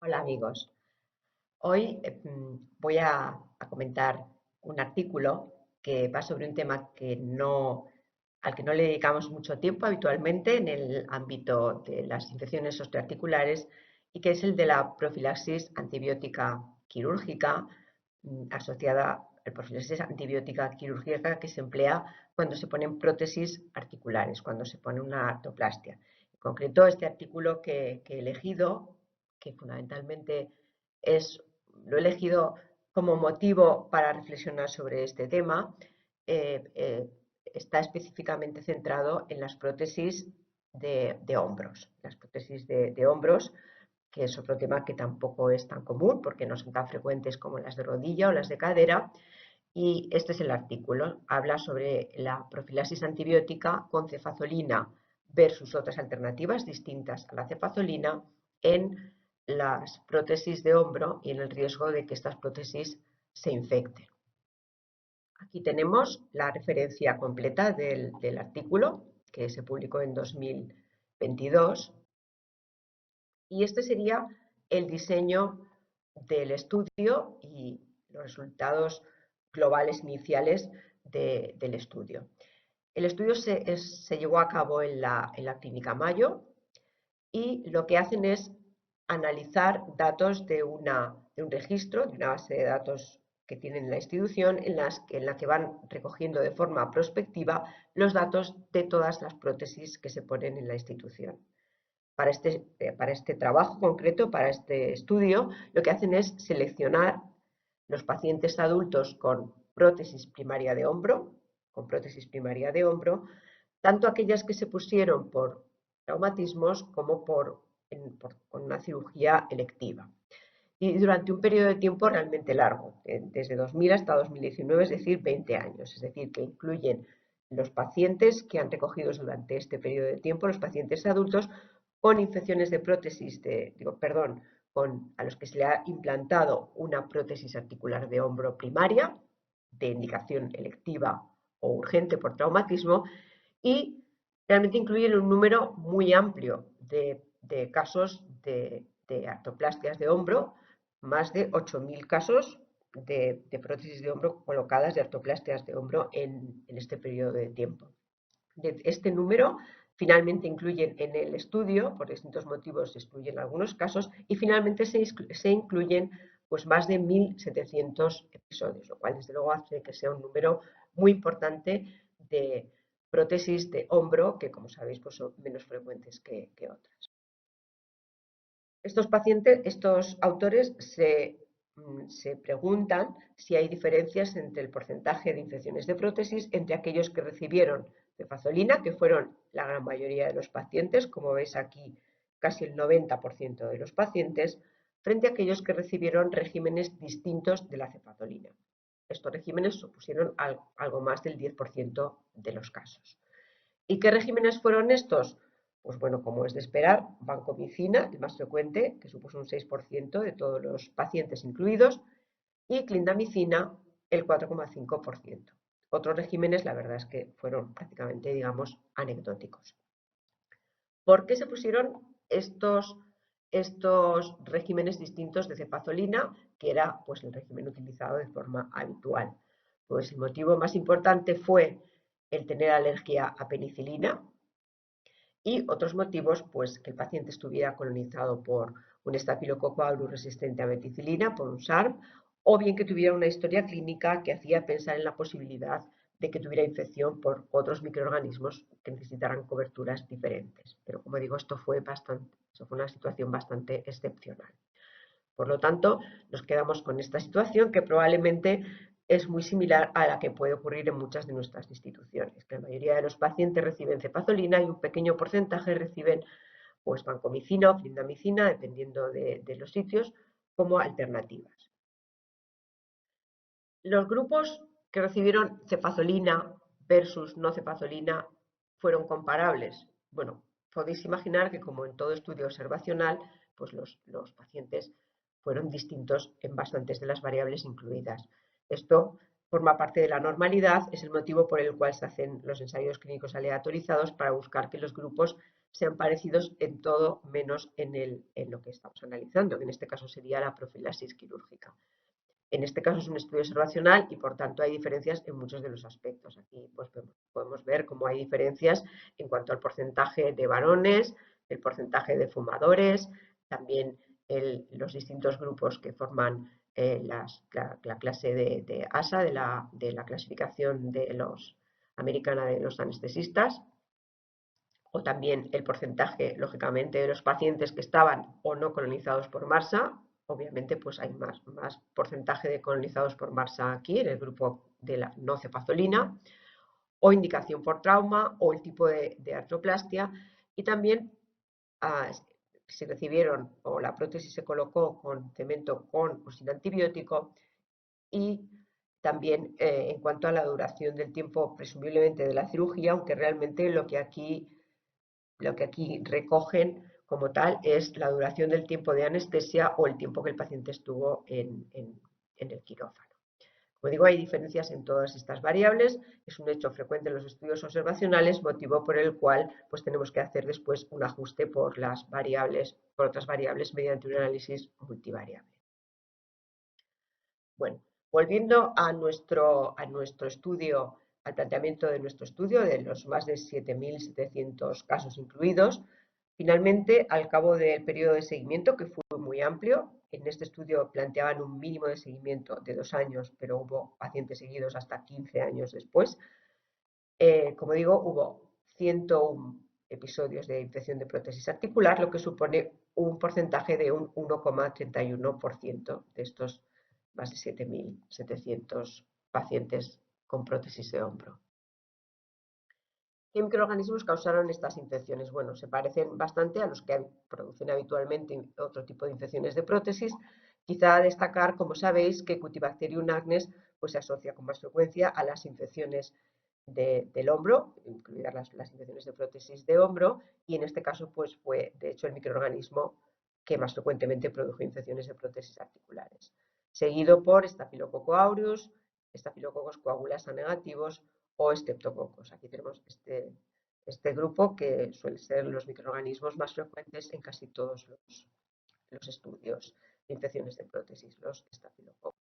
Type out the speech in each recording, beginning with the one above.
Hola amigos, hoy voy a comentar un artículo que va sobre un tema al que no le dedicamos mucho tiempo habitualmente en el ámbito de las infecciones osteoarticulares y que es el de la profilaxis antibiótica quirúrgica asociada a la profilaxis antibiótica quirúrgica que se emplea cuando se ponen prótesis articulares, cuando se pone una artroplastia. En concreto, este artículo que he elegido, que fundamentalmente lo he elegido como motivo para reflexionar sobre este tema, eh, eh, está específicamente centrado en las prótesis de hombros. Las prótesis de hombros, que es otro tema que tampoco es tan común porque no son tan frecuentes como las de rodilla o las de cadera. Y este es el artículo. Habla sobre la profilaxis antibiótica con cefazolina versus otras alternativas distintas a la cefazolina en las prótesis de hombro y en el riesgo de que estas prótesis se infecten. Aquí tenemos la referencia completa del artículo que se publicó en 2022 y este sería el diseño del estudio y los resultados globales iniciales del estudio. El estudio se llevó a cabo en la Clínica Mayo y lo que hacen es analizar datos de un registro, de una base de datos que tienen en la institución, en la que van recogiendo de forma prospectiva los datos de todas las prótesis que se ponen en la institución. Para este trabajo concreto, para este estudio, lo que hacen es seleccionar los pacientes adultos con prótesis primaria de hombro, tanto aquellas que se pusieron por traumatismos como con una cirugía electiva. Y durante un periodo de tiempo realmente largo, desde 2000 hasta 2019, es decir, 20 años, es decir, que incluyen los pacientes que han recogido durante este periodo de tiempo, los pacientes adultos con infecciones de prótesis, a los que se le ha implantado una prótesis articular de hombro primaria, de indicación electiva o urgente por traumatismo, y realmente incluyen un número muy amplio de casos de artroplastias de hombro, más de 8.000 casos de prótesis de hombro colocadas de artroplastias de hombro en este periodo de tiempo. De este número finalmente incluyen en el estudio, por distintos motivos se excluyen algunos casos, y finalmente se incluyen pues, más de 1.700 episodios, lo cual desde luego hace que sea un número muy importante de prótesis de hombro, que como sabéis pues, son menos frecuentes que otras. Estos autores se preguntan si hay diferencias entre el porcentaje de infecciones de prótesis entre aquellos que recibieron cefazolina, que fueron la gran mayoría de los pacientes, como veis aquí casi el 90% de los pacientes, frente a aquellos que recibieron regímenes distintos de la cefazolina. Estos regímenes supusieron algo más del 10% de los casos. ¿Y qué regímenes fueron estos? Pues bueno, como es de esperar, vancomicina, el más frecuente, que supuso un 6% de todos los pacientes incluidos, y clindamicina, el 4,5%. Otros regímenes, la verdad es que fueron prácticamente, digamos, anecdóticos. ¿Por qué se pusieron estos regímenes distintos de cefazolina, que era pues, el régimen utilizado de forma habitual? Pues el motivo más importante fue el tener alergia a penicilina, y otros motivos, pues que el paciente estuviera colonizado por un estafilococo aureus resistente a meticilina, por un SARM, o bien que tuviera una historia clínica que hacía pensar en la posibilidad de que tuviera infección por otros microorganismos que necesitaran coberturas diferentes. Pero como digo, esto fue una situación bastante excepcional. Por lo tanto, nos quedamos con esta situación que probablemente es muy similar a la que puede ocurrir en muchas de nuestras instituciones, que la mayoría de los pacientes reciben cefazolina y un pequeño porcentaje reciben pues, vancomicina o clindamicina, dependiendo de los sitios, como alternativas. Los grupos que recibieron cefazolina versus no cefazolina fueron comparables. Bueno, podéis imaginar que como en todo estudio observacional, pues los pacientes fueron distintos en bastantes de las variables incluidas. Esto forma parte de la normalidad, es el motivo por el cual se hacen los ensayos clínicos aleatorizados para buscar que los grupos sean parecidos en todo menos en lo que estamos analizando, que en este caso sería la profilaxis quirúrgica. En este caso es un estudio observacional y por tanto hay diferencias en muchos de los aspectos. Aquí pues, podemos ver cómo hay diferencias en cuanto al porcentaje de varones, el porcentaje de fumadores, también los distintos grupos que forman la clase de ASA, de la clasificación de los americana de los anestesistas, o también el porcentaje, lógicamente, de los pacientes que estaban o no colonizados por MARSA. Obviamente, pues hay más porcentaje de colonizados por MARSA aquí, en el grupo de la no cefazolina, o indicación por trauma, o el tipo de artroplastia, y también si recibieron o la prótesis se colocó con cemento con o sin antibiótico, y también en cuanto a la duración del tiempo, presumiblemente de la cirugía, aunque realmente lo que aquí recogen como tal es la duración del tiempo de anestesia o el tiempo que el paciente estuvo en el quirófano. Como digo, hay diferencias en todas estas variables, es un hecho frecuente en los estudios observacionales, motivo por el cual pues, tenemos que hacer después un ajuste por otras variables mediante un análisis multivariable. Bueno, volviendo a nuestro estudio, al planteamiento de nuestro estudio, de los más de 7.700 casos incluidos, finalmente, al cabo del periodo de seguimiento, que fue muy amplio, en este estudio planteaban un mínimo de seguimiento de 2 años, pero hubo pacientes seguidos hasta 15 años después. Como digo, hubo 101 episodios de infección de prótesis articular, lo que supone un porcentaje de un 1,31% de estos más de 7.700 pacientes con prótesis de hombro. ¿Qué microorganismos causaron estas infecciones? Bueno, se parecen bastante a los que producen habitualmente otro tipo de infecciones de prótesis. Quizá destacar, como sabéis, que Cutibacterium acnes pues, se asocia con más frecuencia a las infecciones del hombro, incluidas las infecciones de prótesis de hombro, y en este caso pues, fue, de hecho, el microorganismo que más frecuentemente produjo infecciones de prótesis articulares, seguido por Staphylococcus aureus, Staphylococcus coagulasa negativos o Streptococcus. Aquí tenemos este grupo que suelen ser los microorganismos más frecuentes en casi todos los estudios de infecciones de prótesis, los Staphylococcus.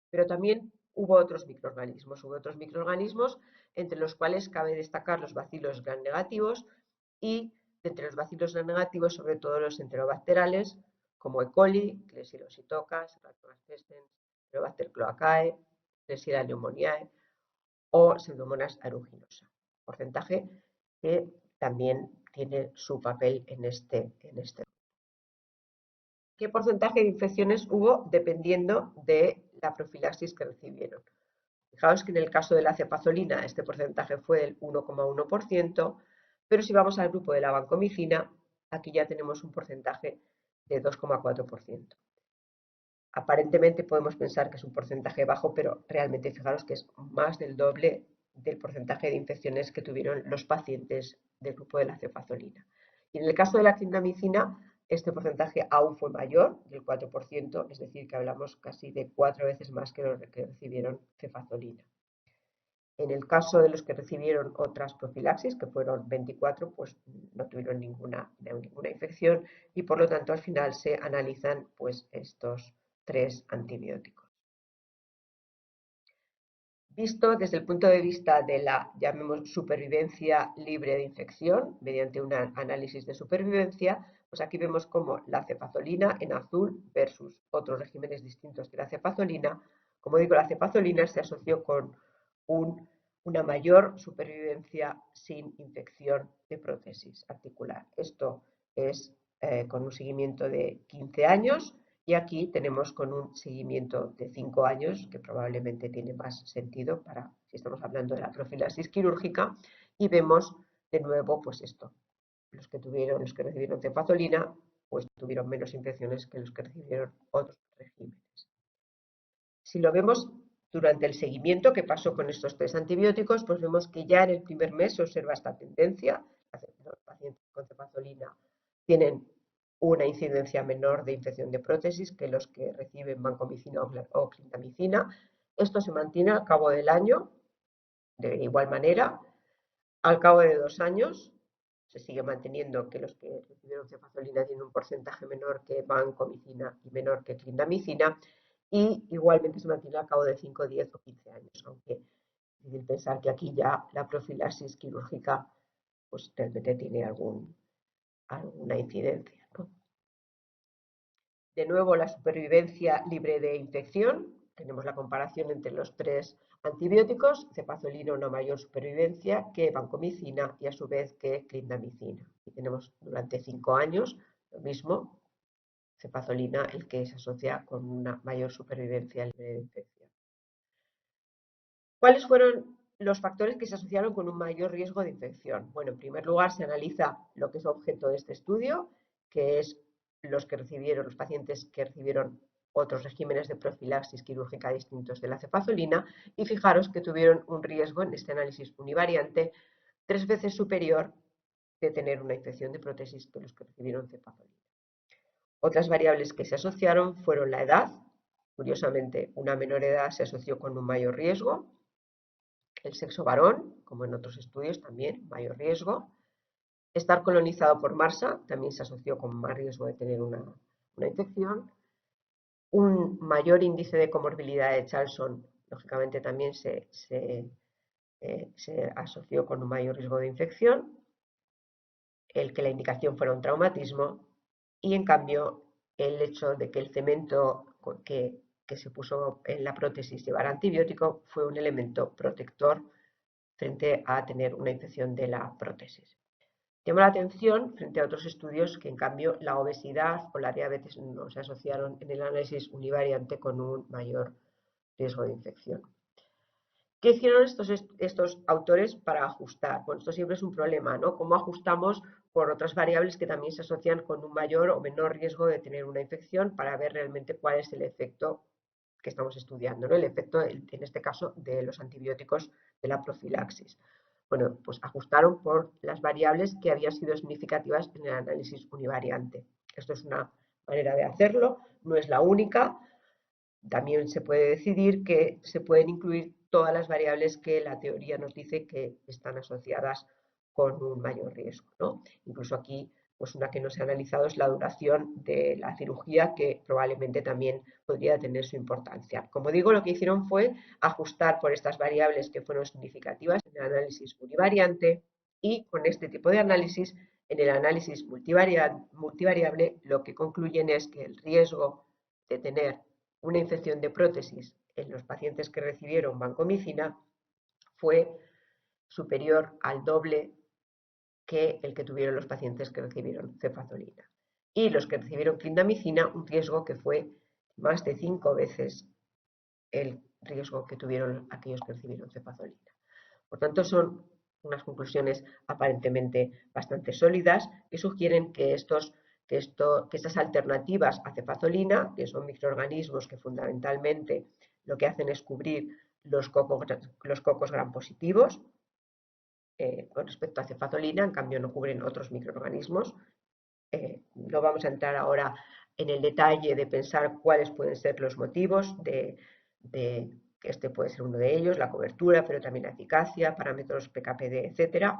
Pero también hubo otros microorganismos entre los cuales cabe destacar los bacilos gram negativos y entre los bacilos gram negativos sobre todo los enterobacterales como E. coli, Klebsiella psittacus, Lactobacillus, Helicobacter cloacae, Klebsiella pneumoniae o Pseudomonas aeruginosa, porcentaje que también tiene su papel en este. ¿Qué porcentaje de infecciones hubo dependiendo de la profilaxis que recibieron? Fijaos que en el caso de la cefazolina este porcentaje fue del 1,1%, pero si vamos al grupo de la vancomicina, aquí ya tenemos un porcentaje de 2,4%. Aparentemente podemos pensar que es un porcentaje bajo, pero realmente fijaros que es más del doble del porcentaje de infecciones que tuvieron los pacientes del grupo de la cefazolina. Y en el caso de la clindamicina, este porcentaje aún fue mayor, del 4%, es decir, que hablamos casi de 4 veces más que los que recibieron cefazolina. En el caso de los que recibieron otras profilaxis, que fueron 24, pues no tuvieron ninguna infección y por lo tanto al final se analizan pues, estos 3 antibióticos. Visto desde el punto de vista de la, llamemos, supervivencia libre de infección, mediante un análisis de supervivencia, pues aquí vemos como la cefazolina en azul versus otros regímenes distintos de la cefazolina. Como digo, la cefazolina se asoció con una mayor supervivencia sin infección de prótesis articular. Esto es con un seguimiento de 15 años y aquí tenemos con un seguimiento de 5 años, que probablemente tiene más sentido para si estamos hablando de la profilaxis quirúrgica, y vemos de nuevo pues esto, los que recibieron cefazolina pues tuvieron menos infecciones que los que recibieron otros regímenes. Si lo vemos durante el seguimiento que pasó con estos 3 antibióticos, pues vemos que ya en el primer mes se observa esta tendencia. Los pacientes con cefazolina tienen una incidencia menor de infección de prótesis que los que reciben vancomicina o clindamicina. Esto se mantiene al cabo del año, de igual manera. Al cabo de 2 años, se sigue manteniendo que los que recibieron cefazolina tienen un porcentaje menor que vancomicina y menor que clindamicina, y igualmente se mantiene al cabo de 5, 10 o 15 años, aunque es difícil pensar que aquí ya la profilaxis quirúrgica pues realmente tiene alguna incidencia, ¿no? De nuevo, la supervivencia libre de infección. Tenemos la comparación entre los tres antibióticos, cefazolina una mayor supervivencia que vancomicina y a su vez que clindamicina. Y tenemos durante 5 años lo mismo, cefazolina el que se asocia con una mayor supervivencia libre de infección. ¿Cuáles fueron los factores que se asociaron con un mayor riesgo de infección? Bueno, en primer lugar se analiza lo que es objeto de este estudio, que es los pacientes que recibieron otros regímenes de profilaxis quirúrgica distintos de la cefazolina, y fijaros que tuvieron un riesgo en este análisis univariante 3 veces superior de tener una infección de prótesis que los que recibieron cefazolina. Otras variables que se asociaron fueron la edad. Curiosamente, una menor edad se asoció con un mayor riesgo. El sexo varón, como en otros estudios también, mayor riesgo. Estar colonizado por MRSA también se asoció con más riesgo de tener una infección. Un mayor índice de comorbilidad de Charlson, lógicamente, también se asoció con un mayor riesgo de infección. El que la indicación fuera un traumatismo, y en cambio el hecho de que el cemento que se puso en la prótesis llevara antibiótico fue un elemento protector frente a tener una infección de la prótesis. Llama la atención frente a otros estudios que en cambio la obesidad o la diabetes no se asociaron en el análisis univariante con un mayor riesgo de infección. ¿Qué hicieron estos autores para ajustar? Bueno, esto siempre es un problema, ¿no? ¿Cómo ajustamos por otras variables que también se asocian con un mayor o menor riesgo de tener una infección para ver realmente cuál es el efecto que estamos estudiando, ¿no? El efecto, en este caso, de los antibióticos de la profilaxis. Bueno, pues ajustaron por las variables que habían sido significativas en el análisis univariante. Esto es una manera de hacerlo, no es la única. También se puede decidir que se pueden incluir todas las variables que la teoría nos dice que están asociadas con un mayor riesgo, ¿no? Incluso aquí, pues una que no se ha analizado es la duración de la cirugía, que probablemente también podría tener su importancia. Como digo, lo que hicieron fue ajustar por estas variables que fueron significativas en el análisis univariante, y con este tipo de análisis, en el análisis multivariable, lo que concluyen es que el riesgo de tener una infección de prótesis en los pacientes que recibieron vancomicina fue superior al doble que el que tuvieron los pacientes que recibieron cefazolina. Y los que recibieron clindamicina, un riesgo que fue más de 5 veces el riesgo que tuvieron aquellos que recibieron cefazolina. Por tanto, son unas conclusiones aparentemente bastante sólidas que sugieren que estas alternativas a cefazolina, que son microorganismos que fundamentalmente lo que hacen es cubrir los cocos gram positivos, con respecto a cefazolina, en cambio no cubren otros microorganismos. No vamos a entrar ahora en el detalle de pensar cuáles pueden ser los motivos de que este puede ser uno de ellos, la cobertura, pero también la eficacia, parámetros PKPD, etcétera.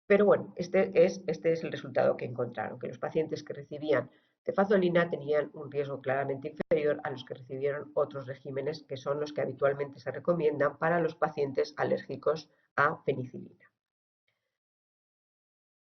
Pero bueno, este es el resultado que encontraron, que los pacientes que recibían cefazolina tenían un riesgo claramente inferior a los que recibieron otros regímenes, que son los que habitualmente se recomiendan para los pacientes alérgicos a penicilina.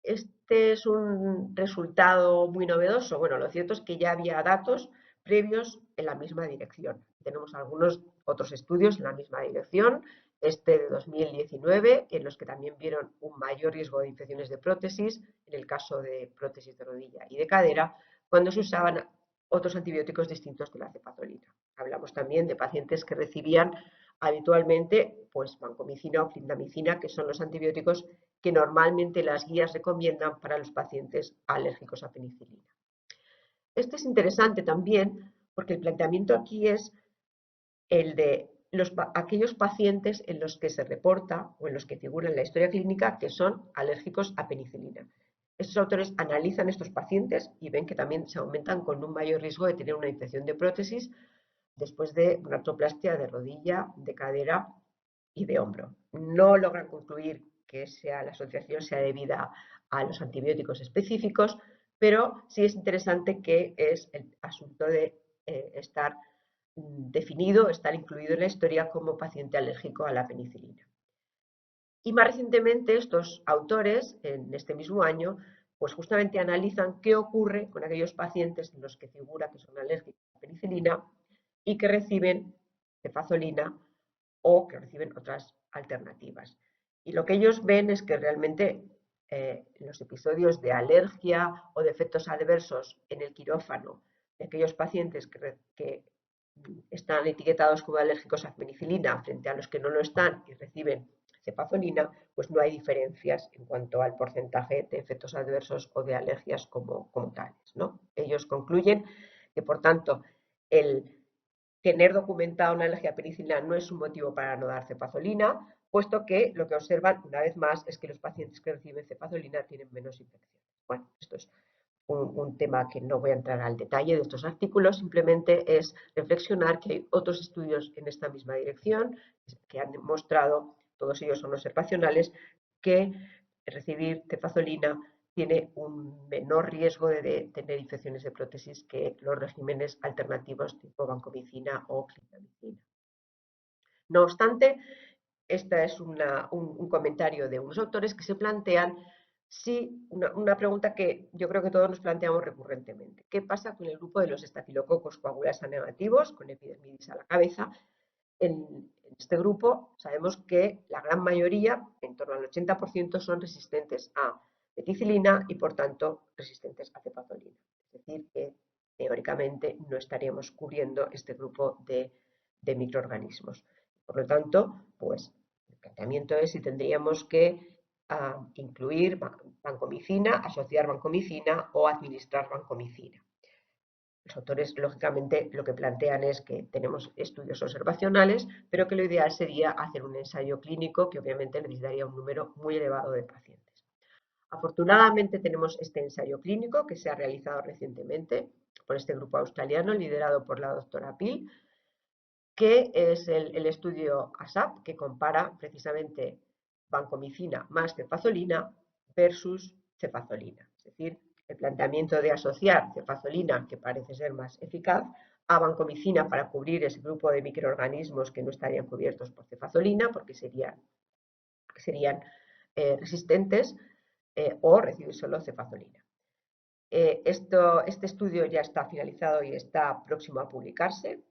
Este es un resultado muy novedoso. Bueno, lo cierto es que ya había datos previos en la misma dirección. Tenemos algunos otros estudios en la misma dirección, este de 2019, en los que también vieron un mayor riesgo de infecciones de prótesis, en el caso de prótesis de rodilla y de cadera, cuando se usaban otros antibióticos distintos de la cefazolina. Hablamos también de pacientes que recibían habitualmente pues vancomicina o clindamicina, que son los antibióticos que normalmente las guías recomiendan para los pacientes alérgicos a penicilina. Esto es interesante también porque el planteamiento aquí es el de aquellos pacientes en los que se reporta o en los que figura en la historia clínica que son alérgicos a penicilina. Estos autores analizan estos pacientes y ven que también se aumentan con un mayor riesgo de tener una infección de prótesis después de una artroplastia de rodilla, de cadera y de hombro. No logran concluir que la asociación sea debida a los antibióticos específicos, pero sí es interesante que es el asunto de estar definido, estar incluido en la historia como paciente alérgico a la penicilina. Y más recientemente estos autores, en este mismo año, pues justamente analizan qué ocurre con aquellos pacientes en los que figura que son alérgicos a la penicilina y que reciben cefazolina o que reciben otras alternativas. Y lo que ellos ven es que realmente los episodios de alergia o de efectos adversos en el quirófano de aquellos pacientes que están etiquetados como alérgicos a penicilina frente a los que no lo están y reciben cefazolina, pues no hay diferencias en cuanto al porcentaje de efectos adversos o de alergias como tales, ¿no? Ellos concluyen que, por tanto, el tener documentada una alergia a penicilina no es un motivo para no dar cefazolina, puesto que lo que observan, una vez más, es que los pacientes que reciben cefazolina tienen menos infecciones. Bueno, esto es un tema que no voy a entrar al detalle de estos artículos, simplemente es reflexionar que hay otros estudios en esta misma dirección que han demostrado, todos ellos son observacionales, que recibir cefazolina tiene un menor riesgo de tener infecciones de prótesis que los regímenes alternativos tipo vancomicina o clindamicina. No obstante, este es un comentario de unos autores que se plantean una pregunta que yo creo que todos nos planteamos recurrentemente. ¿Qué pasa con el grupo de los estafilococos coagulasa negativos, con epidermidis a la cabeza? En este grupo sabemos que la gran mayoría, en torno al 80%, son resistentes a penicilina y, por tanto, resistentes a cefazolina. Es decir, que teóricamente no estaríamos cubriendo este grupo de microorganismos. Por lo tanto, pues el planteamiento es si tendríamos que incluir vancomicina, asociar vancomicina o administrar vancomicina. Los autores, lógicamente, lo que plantean es que tenemos estudios observacionales, pero que lo ideal sería hacer un ensayo clínico que obviamente necesitaría un número muy elevado de pacientes. Afortunadamente tenemos este ensayo clínico que se ha realizado recientemente por este grupo australiano liderado por la doctora Pil, que es el estudio ASAP, que compara precisamente vancomicina más cefazolina versus cefazolina. Es decir, el planteamiento de asociar cefazolina, que parece ser más eficaz, a vancomicina para cubrir ese grupo de microorganismos que no estarían cubiertos por cefazolina porque serían resistentes o recibir solo cefazolina. Este estudio ya está finalizado y está próximo a publicarse.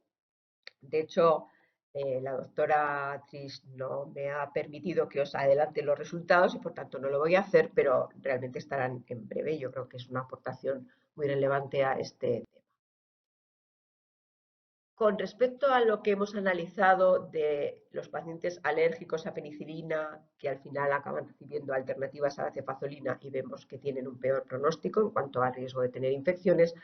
De hecho, la doctora Trish no me ha permitido que os adelante los resultados y por tanto no lo voy a hacer, pero realmente estarán en breve. Yo creo que es una aportación muy relevante a este tema. Con respecto a lo que hemos analizado de los pacientes alérgicos a penicilina que al final acaban recibiendo alternativas a la cefazolina y vemos que tienen un peor pronóstico en cuanto al riesgo de tener infecciones,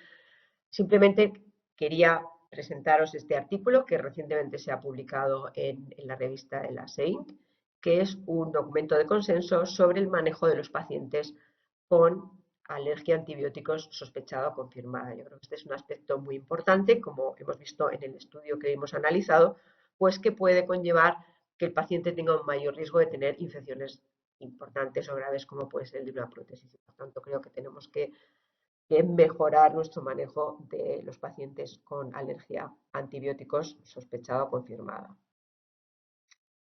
simplemente quería presentaros este artículo que recientemente se ha publicado en la revista de la SEINC, que es un documento de consenso sobre el manejo de los pacientes con alergia a antibióticos sospechada o confirmada. Yo creo que este es un aspecto muy importante, como hemos visto en el estudio que hemos analizado, pues que puede conllevar que el paciente tenga un mayor riesgo de tener infecciones importantes o graves como puede ser el de una prótesis. Por tanto, creo que tenemos que mejorar nuestro manejo de los pacientes con alergia a antibióticos sospechada o confirmada.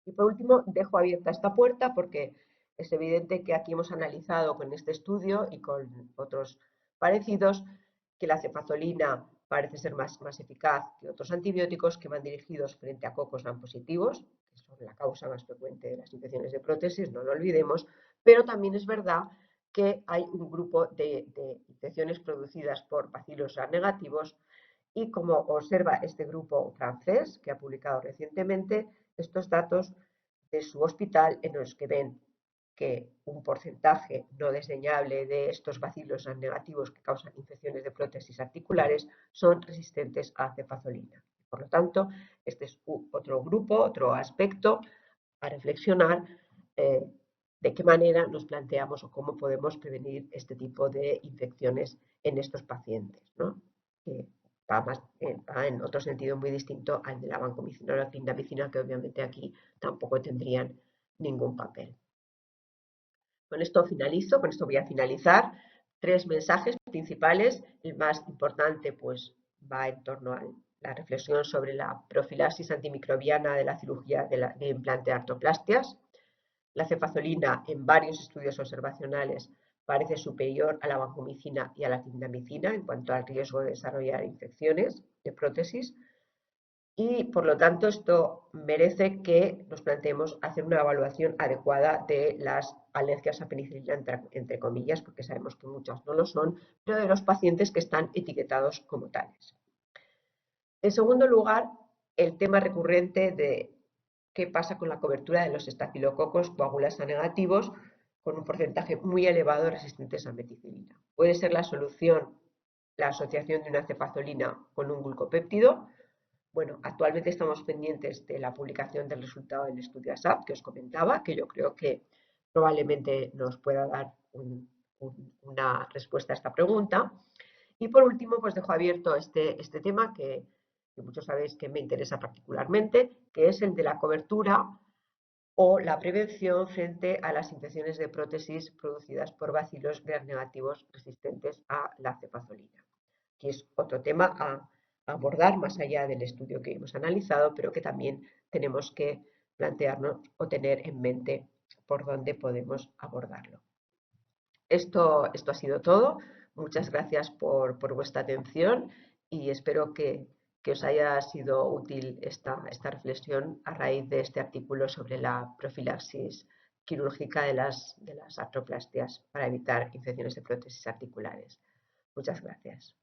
Y por último, dejo abierta esta puerta porque es evidente que aquí hemos analizado con este estudio y con otros parecidos que la cefazolina parece ser más eficaz que otros antibióticos que van dirigidos frente a cocos gram positivos, que son la causa más frecuente de las infecciones de prótesis, no lo olvidemos, pero también es verdad que hay un grupo de infecciones producidas por bacilos gram negativos y como observa este grupo francés que ha publicado recientemente estos datos de su hospital en los que ven que un porcentaje no desdeñable de estos bacilos gram negativos que causan infecciones de prótesis articulares son resistentes a cefazolina. Por lo tanto, este es otro grupo, otro aspecto a reflexionar de qué manera nos planteamos o cómo podemos prevenir este tipo de infecciones en estos pacientes, ¿no? Que va en otro sentido muy distinto al de la vancomicina o la clindamicina, que obviamente aquí tampoco tendrían ningún papel. Con esto finalizo, con esto voy a finalizar. Tres mensajes principales. El más importante pues va en torno a la reflexión sobre la profilaxis antimicrobiana de la cirugía de implante de artroplastias. La cefazolina en varios estudios observacionales parece superior a la vancomicina y a la clindamicina en cuanto al riesgo de desarrollar infecciones de prótesis y por lo tanto esto merece que nos planteemos hacer una evaluación adecuada de las alergias a penicilina entre comillas, porque sabemos que muchas no lo son, pero de los pacientes que están etiquetados como tales. En segundo lugar, el tema recurrente de qué pasa con la cobertura de los estafilococos coagulasa negativos con un porcentaje muy elevado de resistentes a meticilina. Puede ser la solución la asociación de una cefazolina con un glucopéptido. Bueno, actualmente estamos pendientes de la publicación del resultado del estudio ASAP que os comentaba, que yo creo que probablemente nos pueda dar una respuesta a esta pregunta. Y por último, pues dejo abierto este tema que muchos sabéis que me interesa particularmente, que es el de la cobertura o la prevención frente a las infecciones de prótesis producidas por bacilos gram negativos resistentes a la cefazolina, que es otro tema a abordar más allá del estudio que hemos analizado, pero que también tenemos que plantearnos o tener en mente por dónde podemos abordarlo. Esto ha sido todo. Muchas gracias por vuestra atención y espero que os haya sido útil esta reflexión a raíz de este artículo sobre la profilaxis quirúrgica de las artroplastias para evitar infecciones de prótesis articulares. Muchas gracias.